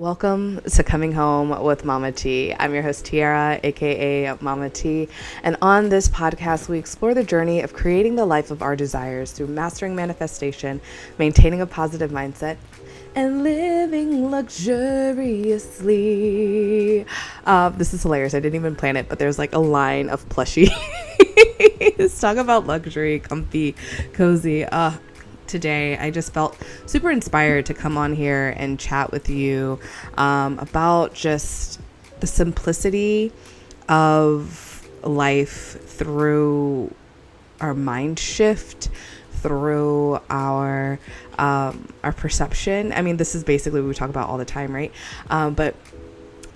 Welcome to Coming Home with Mama T. I'm your host, Tiara, aka Mama T. And on this podcast, we explore the journey of creating the life of our desires through mastering manifestation, maintaining a positive mindset, and living luxuriously. This is hilarious. I didn't even plan it, but there's like a line of plushie. Let's talk about luxury, comfy, cozy. Today I just felt super inspired to come on here and chat with you about just the simplicity of life through our mind shift, through our perception. I mean, this is basically what we talk about all the time, right? But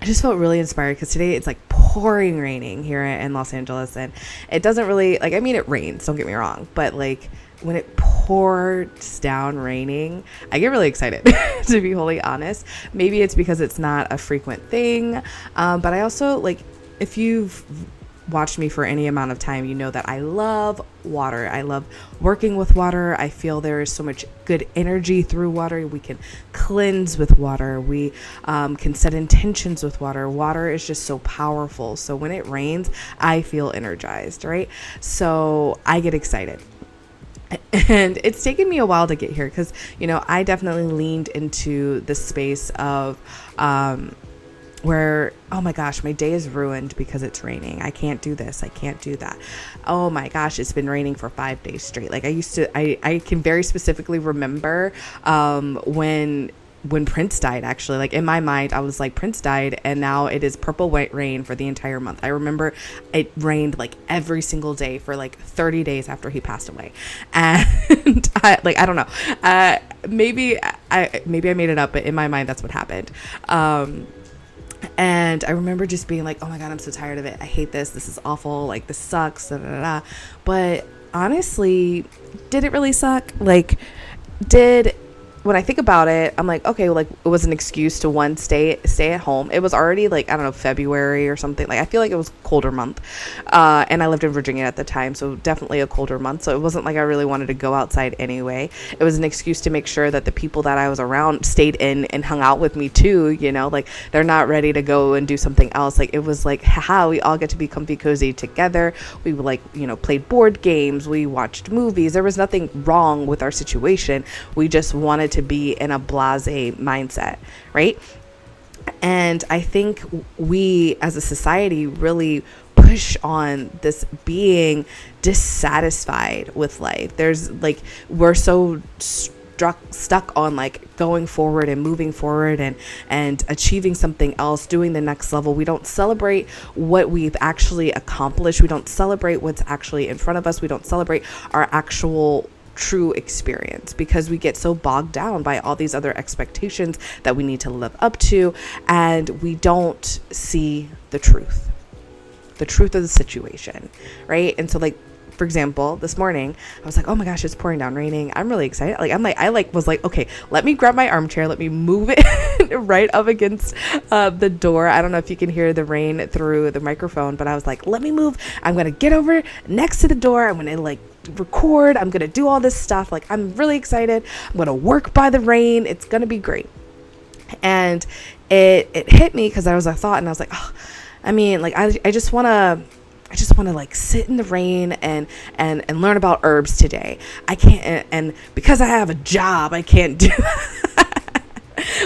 I just felt really inspired because today it's like pouring raining here in Los Angeles, and it doesn't really it rains, don't get me wrong, but like when it pours down raining, I get really excited to be wholly honest. Maybe it's because it's not a frequent thing, but I also if you've watched me for any amount of time, you know that I love water. I love working with water. I feel there is so much good energy through water. We can cleanse with water. We can set intentions with water. Water is just so powerful. So when it rains, I feel energized, right? So I get excited. And it's taken me a while to get here because, I definitely leaned into the space of where, oh my gosh, my day is ruined because it's raining. I can't do this. I can't do that. Oh my gosh, it's been raining for 5 days straight. I can very specifically remember when Prince died, actually. Like in my mind, I was like, Prince died and now it is purple white rain for the entire month. I remember it rained like every single day for like 30 days after he passed away. And I don't know. Maybe I made it up, but in my mind, that's what happened. And I remember just being like, oh my God, I'm so tired of it. I hate this. This is awful. Like, this sucks. Da, da, da, da. But honestly, did it really suck? When I think about it, I'm like, okay, it was an excuse to stay at home. It was already February or something. I feel like it was a colder month. And I lived in Virginia at the time, so definitely a colder month. So it wasn't like I really wanted to go outside anyway. It was an excuse to make sure that the people that I was around stayed in and hung out with me too, they're not ready to go and do something else. It was haha, we all get to be comfy cozy together. We played board games, we watched movies. There was nothing wrong with our situation. We just wanted to be in a blasé mindset, right? And I think we as a society really push on this being dissatisfied with life. We're so stuck on going forward and moving forward and achieving something else, doing the next level. We don't celebrate what we've actually accomplished. We don't celebrate what's actually in front of us. We don't celebrate our actual true experience because we get so bogged down by all these other expectations that we need to live up to, and we don't see the truth of the situation, right? And so for example, this morning I was like, oh my gosh, it's pouring down raining. I'm really excited. Okay, let me grab my armchair, let me move it right up against the door. I don't know if you can hear the rain through the microphone, but I was like, let me move. I'm going to get over next to the door. I'm going to record. I'm going to do all this stuff. I'm really excited. I'm going to work by the rain. It's going to be great. And it hit me because I was a thought, and I was like, oh, I mean, I just want to sit in the rain and learn about herbs today. I can't, and because I have a job, I can't do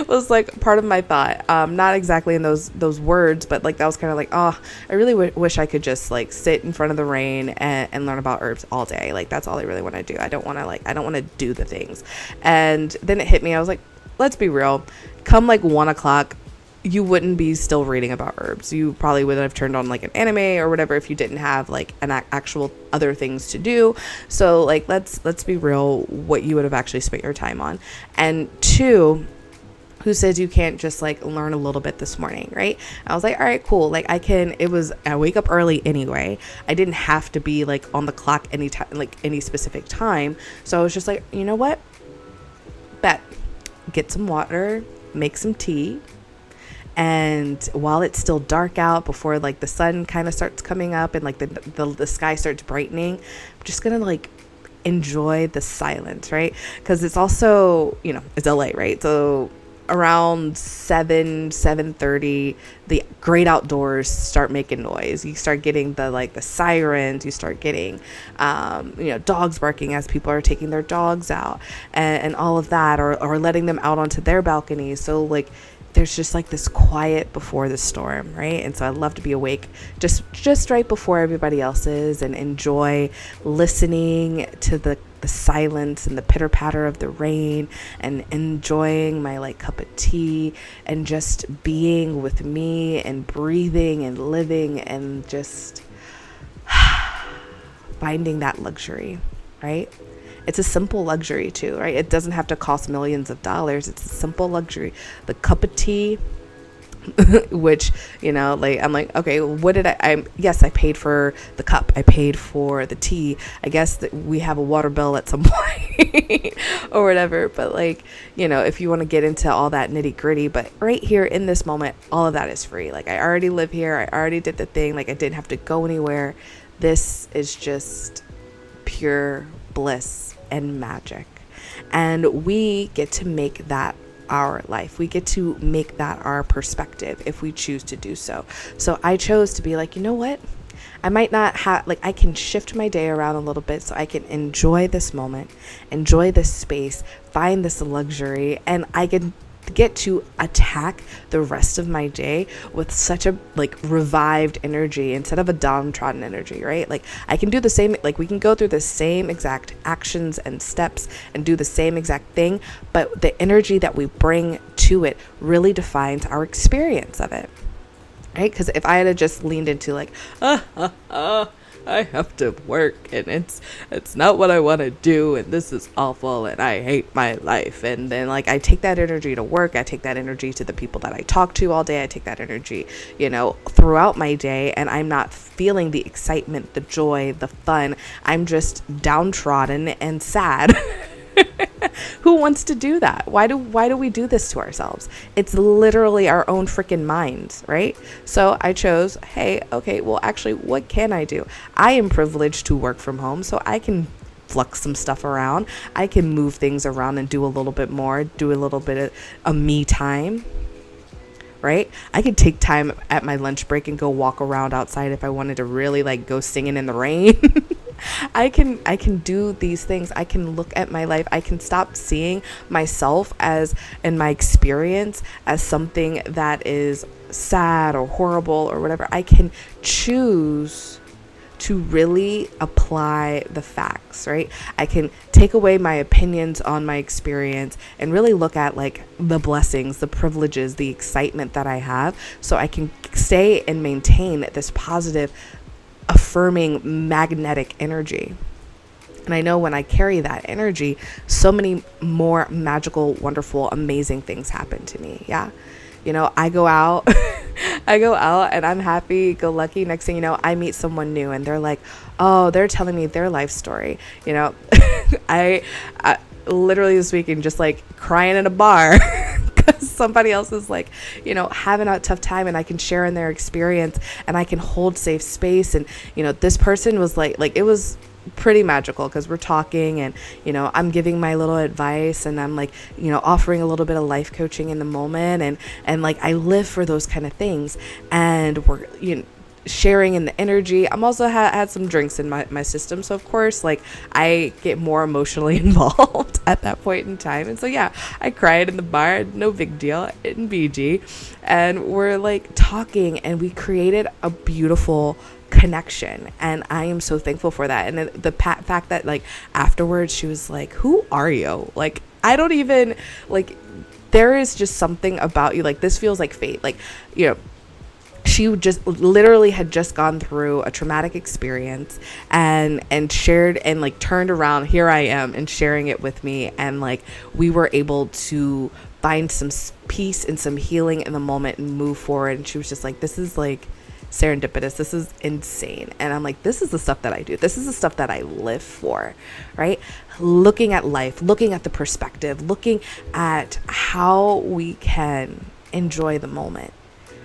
was part of my thought. Not exactly in those words, but that was kind of oh, I really wish I could just sit in front of the rain and learn about herbs all day. That's all I really want to do. I don't want to do the things. And then it hit me. I was like, let's be real. Come 1 o'clock, you wouldn't be still reading about herbs. You probably would have turned on an anime or whatever if you didn't have an actual other things to do. So let's be real, what you would have actually spent your time on. And two, who says you can't just learn a little bit this morning, right? I was like, all right, cool. I wake up early anyway. I didn't have to be on the clock any time, any specific time. So I was just you know what? Bet. Get some water, make some tea. And while it's still dark out, before the sun kind of starts coming up and the sky starts brightening, I'm just gonna enjoy the silence, right? Because it's also, it's LA, right? So around 7:30, the great outdoors start making noise. You start getting the sirens. You start getting dogs barking as people are taking their dogs out, and all of that, or letting them out onto their balconies. So like there's just like this quiet before the storm, right? And so I love to be awake just right before everybody else is, and enjoy listening to the silence and the pitter patter of the rain, and enjoying my like cup of tea, and just being with me and breathing and living, and just finding that luxury, right? It's a simple luxury too, right? It doesn't have to cost millions of dollars. It's a simple luxury. The cup of tea, which, like, I'm like, okay, what did yes, I paid for the cup. I paid for the tea. I guess that we have a water bill at some point or whatever. But like, if you want to get into all that nitty gritty, but right here in this moment, all of that is free. Like, I already live here. I already did the thing. Like, I didn't have to go anywhere. This is just pure bliss and magic, and we get to make that our life. We get to make that our perspective if we choose to do so. So I chose to be like, you know what, I might not have, like, I can shift my day around a little bit so I can enjoy this moment, enjoy this space, find this luxury, and I can get to attack the rest of my day with such a like revived energy instead of a downtrodden energy, right? Like, I can do the same, like, we can go through the same exact actions and steps and do the same exact thing, but the energy that we bring to it really defines our experience of it, right? Because if I had just leaned into like, I have to work, and it's not what I want to do, and this is awful, and I hate my life, and then like I take that energy to work, I take that energy to the people that I talk to all day, I take that energy throughout my day, and I'm not feeling the excitement, the joy, the fun. I'm just downtrodden and sad. Who wants to do that? Why do we do this to ourselves? It's literally our own freaking minds, right? So I chose, hey, okay, well, actually, what can I do? I am privileged to work from home, so I can flux some stuff around. I can move things around and do a little bit more, do a little bit of a me time, right? I could take time at my lunch break and go walk around outside if I wanted to really like go singing in the rain. I can do these things. I can look at my life. I can stop seeing myself and my experience as something that is sad or horrible or whatever. I can choose to really apply the facts, right? I can take away my opinions on my experience and really look at like the blessings, the privileges, the excitement that I have, so I can stay and maintain this positive, affirming, magnetic energy. And I know when I carry that energy, so many more magical, wonderful, amazing things happen to me. Yeah. I go out, and I'm happy, go lucky. Next thing you know, I meet someone new and they're like, oh, they're telling me their life story. I literally this weekend just like crying in a bar because somebody else is like, having a tough time, and I can share in their experience and I can hold safe space. And, this person was like it was pretty magical because we're talking and, I'm giving my little advice, and I'm like, offering a little bit of life coaching in the moment. And like, I live for those kind of things, and we're, sharing in the energy. I'm also had some drinks in my system, so of course like I get more emotionally involved at that point in time. And so yeah, I cried in the bar, no big deal, in BG, and we're like talking, and we created a beautiful connection, and I am so thankful for that. And the fact that like afterwards she was like, who are you? Like, I don't even like, there is just something about you, like, this feels like fate. Like, she just literally had just gone through a traumatic experience and shared and like turned around. Here I am, and sharing it with me. And like, we were able to find some peace and some healing in the moment and move forward. And she was just like, this is like serendipitous. This is insane. And I'm like, this is the stuff that I do. This is the stuff that I live for, right? Looking at life, looking at the perspective, looking at how we can enjoy the moment.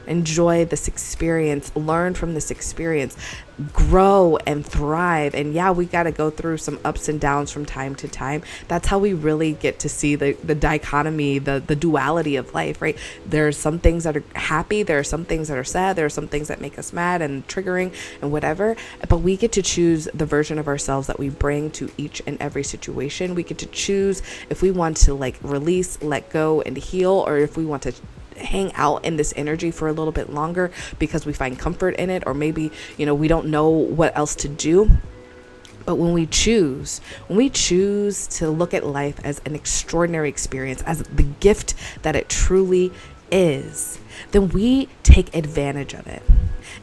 enjoy this experience, learn from this experience, grow and thrive. And yeah, we got to go through some ups and downs from time to time. That's how we really get to see the dichotomy, the duality of life, right? There's some things that are happy, there are some things that are sad, there are some things that make us mad and triggering and whatever, but we get to choose the version of ourselves that we bring to each and every situation. We get to choose if we want to like release, let go, and heal, or if we want to hang out in this energy for a little bit longer because we find comfort in it, or maybe, you know, we don't know what else to do. But when we choose to look at life as an extraordinary experience, as the gift that it truly is, then we take advantage of it.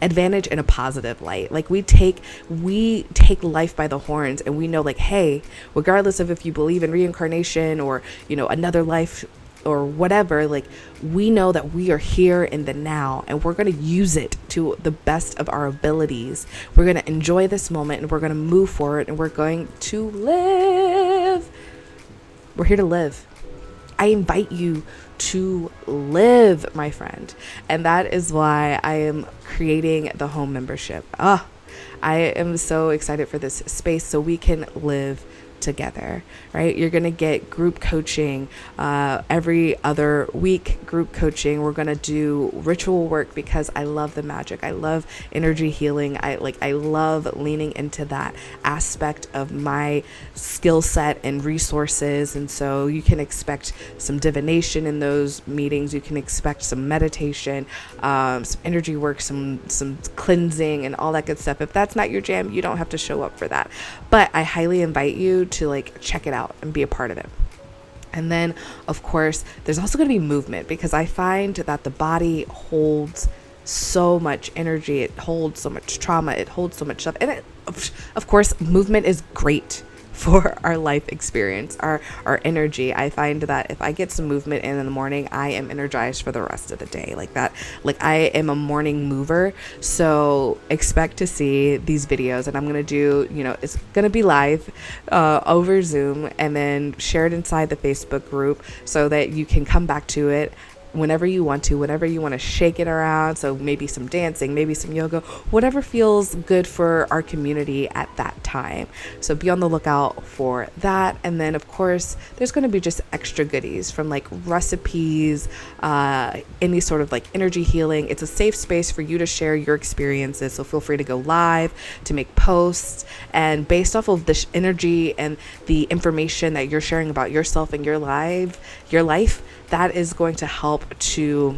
Advantage in a positive light. Like we take life by the horns, and we know like, hey, regardless of if you believe in reincarnation or, you know, another life or whatever, like we know that we are here in the now, and we're going to use it to the best of our abilities. We're going to enjoy this moment, and we're going to move forward, and we're going to live. We're here to live. I invite you to live, my friend. And that is why I am creating the home membership. I am so excited for this space so we can live together, right? You're going to get group coaching every other week, group coaching. We're going to do ritual work because I love the magic. I love energy healing. I love leaning into that aspect of my skill set and resources. And so you can expect some divination in those meetings. You can expect some meditation, some energy work, some cleansing and all that good stuff. If that's not your jam, you don't have to show up for that. But I highly invite you to like check it out and be a part of it. And then of course there's also going to be movement, because I find that the body holds so much energy, it holds so much trauma, it holds so much stuff, and of course movement is great for our life experience, our energy. I find that if I get some movement in the morning, I am energized for the rest of the day. Like I am a morning mover. So expect to see these videos, and I'm going to do, you know, it's going to be live over Zoom, and then share it inside the Facebook group so that you can come back to it whenever you want to shake it around. So maybe some dancing, maybe some yoga, whatever feels good for our community at that time. So be on the lookout for that. And then of course, there's going to be just extra goodies from like recipes, any sort of like energy healing. It's a safe space for you to share your experiences. So feel free to go live, to make posts, and based off of this energy and the information that you're sharing about yourself and your life, that is going to help to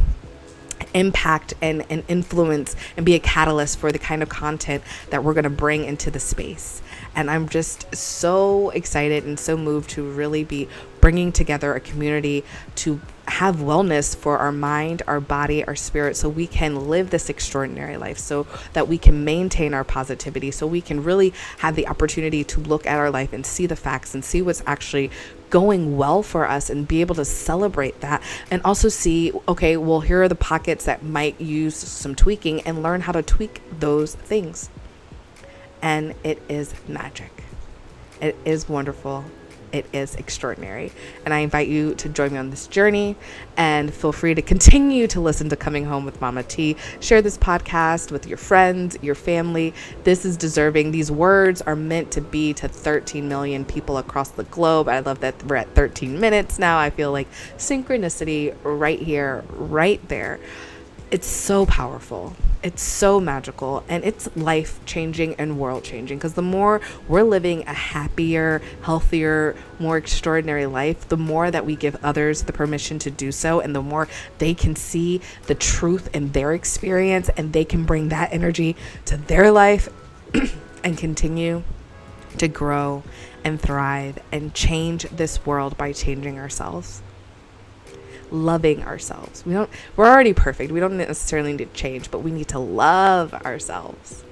impact and influence and be a catalyst for the kind of content that we're going to bring into the space. And I'm just so excited and so moved to really be bringing together a community to have wellness for our mind, our body, our spirit, so we can live this extraordinary life, so that we can maintain our positivity, so we can really have the opportunity to look at our life and see the facts and see what's actually going well for us, and be able to celebrate that, and also see, okay, well, here are the pockets that might use some tweaking, and learn how to tweak those things. And it is magic. It is wonderful. It is extraordinary. And I invite you to join me on this journey, and feel free to continue to listen to Coming Home with Mama T. Share this podcast with your friends, your family. This is deserving. These words are meant to be to 13 million people across the globe. I love that we're at 13 minutes now. I feel like synchronicity right here, right there. It's so powerful. It's so magical, and it's life-changing and world-changing, because the more we're living a happier, healthier, more extraordinary life, the more that we give others the permission to do so, and the more they can see the truth in their experience, and they can bring that energy to their life and continue to grow and thrive and change this world by changing ourselves. Loving ourselves. We're already perfect. We don't necessarily need to change, but we need to love ourselves.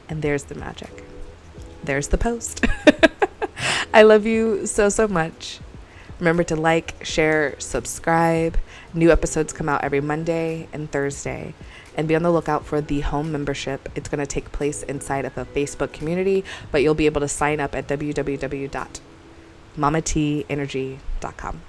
And there's the magic. There's the post. I love you so, so much. Remember to like, share, subscribe. New episodes come out every Monday and Thursday. And be on the lookout for the home membership. It's going to take place inside of a Facebook community, but you'll be able to sign up at www.mamateenergy.com.